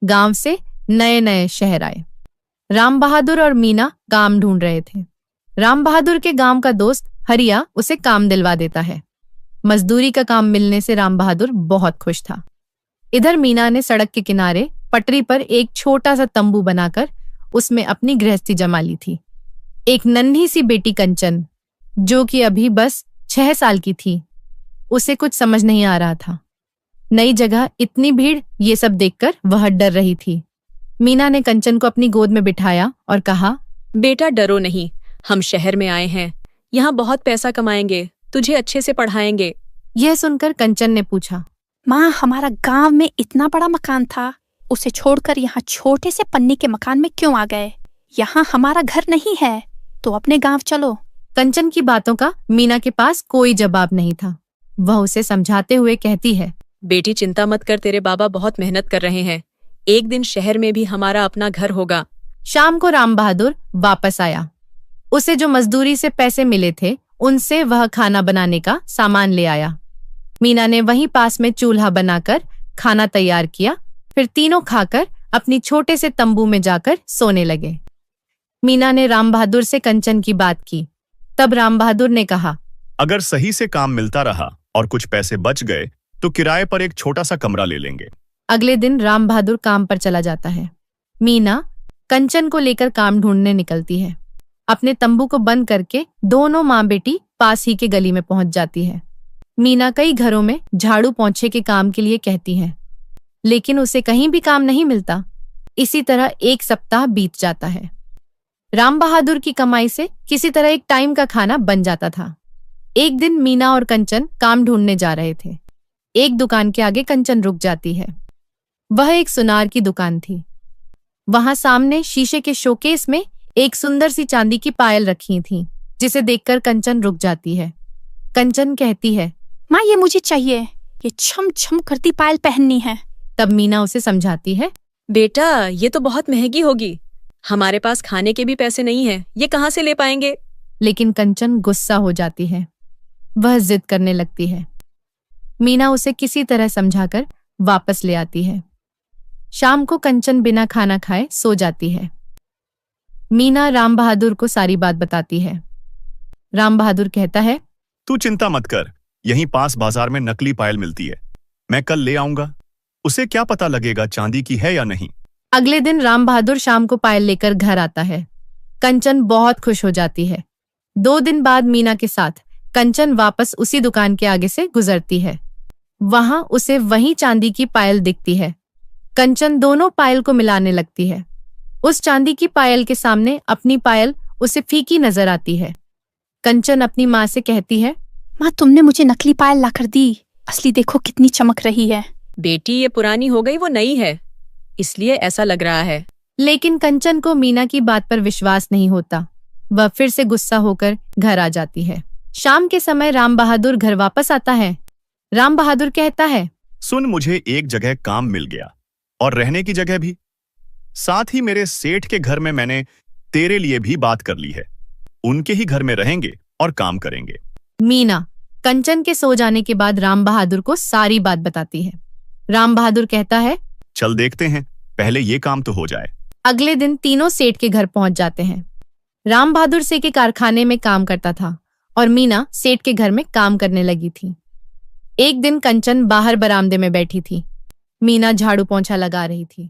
गांव से नए नए शहर आए। राम बहादुर और मीना काम ढूंढ रहे थे। राम बहादुर के गांव का दोस्त हरिया उसे काम दिलवा देता है। मजदूरी का काम मिलने से राम बहादुर बहुत खुश था। इधर मीना ने सड़क के किनारे पटरी पर एक छोटा सा तंबू बनाकर उसमें अपनी गृहस्थी जमा ली थी। एक नन्ही सी बेटी कंचन, जो कि अभी बस 6 साल की थी, उसे कुछ समझ नहीं आ रहा था। नई जगह, इतनी भीड़, ये सब देखकर वह डर रही थी। मीना ने कंचन को अपनी गोद में बिठाया और कहा, बेटा डरो नहीं, हम शहर में आए हैं, यहाँ बहुत पैसा कमाएंगे, तुझे अच्छे से पढ़ाएंगे। यह सुनकर कंचन ने पूछा, माँ, हमारा गांव में इतना बड़ा मकान था, उसे छोड़कर यहाँ छोटे से पन्नी के मकान में क्यों आ गए? यहाँ हमारा घर नहीं है, तो अपने गांव चलो। कंचन की बातों का मीना के पास कोई जवाब नहीं था। वह उसे समझाते हुए कहती है, बेटी चिंता मत कर, तेरे बाबा बहुत मेहनत कर रहे हैं, एक दिन शहर में भी हमारा अपना घर होगा। शाम को राम बहादुर वापस आया। उसे जो मजदूरी से पैसे मिले थे, उनसे वह खाना बनाने का सामान ले आया। मीना ने वहीं पास में चूल्हा बनाकर खाना तैयार किया। फिर तीनों खाकर अपनी छोटे से तंबू में जाकर सोने लगे। मीना ने राम बहादुर से कंचन की बात की। तब राम बहादुर ने कहा, अगर सही से काम मिलता रहा और कुछ पैसे बच गए तो किराए पर एक छोटा सा कमरा ले लेंगे। अगले दिन राम बहादुर काम पर चला जाता है। मीना कंचन को लेकर काम ढूंढने निकलती है। अपने तंबू को बंद करके दोनों माँ बेटी पास ही के गली में पहुंच जाती है। मीना कई घरों में झाड़ू पोंछे के काम के लिए कहती है, लेकिन उसे कहीं भी काम नहीं मिलता। इसी तरह एक सप्ताह बीत जाता है। राम बहादुर की कमाई से किसी तरह एक टाइम का खाना बन जाता था। एक दिन मीना और कंचन काम ढूंढने जा रहे थे। एक दुकान के आगे कंचन रुक जाती है। वह एक सुनार की दुकान थी। वहां सामने शीशे के शोकेस में एक सुंदर सी चांदी की पायल रखी थी, जिसे देखकर कंचन रुक जाती है। कंचन कहती है, माँ, ये मुझे चाहिए, ये छम छम करती पायल पहननी है। तब मीना उसे समझाती है, बेटा ये तो बहुत महंगी होगी, हमारे पास खाने के भी पैसे नहीं हैं, ये कहाँ से ले पाएंगे? लेकिन कंचन गुस्सा हो जाती है। वह जिद करने लगती है। मीना उसे किसी तरह समझाकर वापस ले आती है। शाम को कंचन बिना खाना खाए सो जाती है। मीना राम बहादुर को सारी बात बताती है। राम बहादुर कहता है, तू चिंता मत कर, यहीं पास बाजार में नकली पायल मिलती है, मैं कल ले आऊंगा। उसे क्या पता लगेगा चांदी की है या नहीं। अगले दिन राम बहादुर शाम को पायल लेकर घर आता है। कंचन बहुत खुश हो जाती है। 2 दिन बाद मीना के साथ कंचन वापस उसी दुकान के आगे से गुजरती है। वहां उसे वही चांदी की पायल दिखती है। कंचन दोनों पायल को मिलाने लगती है। उस चांदी की पायल के सामने अपनी पायल उसे फीकी नजर आती है। कंचन अपनी माँ से कहती है, माँ, तुमने मुझे नकली पायल लाकर दी, असली देखो कितनी चमक रही है। बेटी ये पुरानी हो गई, वो नई है, इसलिए ऐसा लग रहा है। लेकिन कंचन को मीना की बात पर विश्वास नहीं होता। वह फिर से गुस्सा होकर घर आ जाती है। शाम के समय राम बहादुर घर वापस आता है। राम बहादुर कहता है, सुन, मुझे एक जगह काम मिल गया और रहने की जगह भी। साथ ही मेरे सेठ के घर में मैंने तेरे लिए भी बात कर ली है। उनके ही घर में रहेंगे और काम करेंगे। मीना कंचन के सो जाने के बाद राम बहादुर को सारी बात बताती है। राम बहादुर कहता है, चल देखते हैं, पहले ये काम तो हो जाए। अगले दिन तीनों सेठ के घर पहुंच जाते हैं। राम बहादुर सेठ के कारखाने में काम करता था और मीना सेठ के घर में काम करने लगी थी। एक दिन कंचन बाहर बरामदे में बैठी थी। मीना झाड़ू पोंछा लगा रही थी।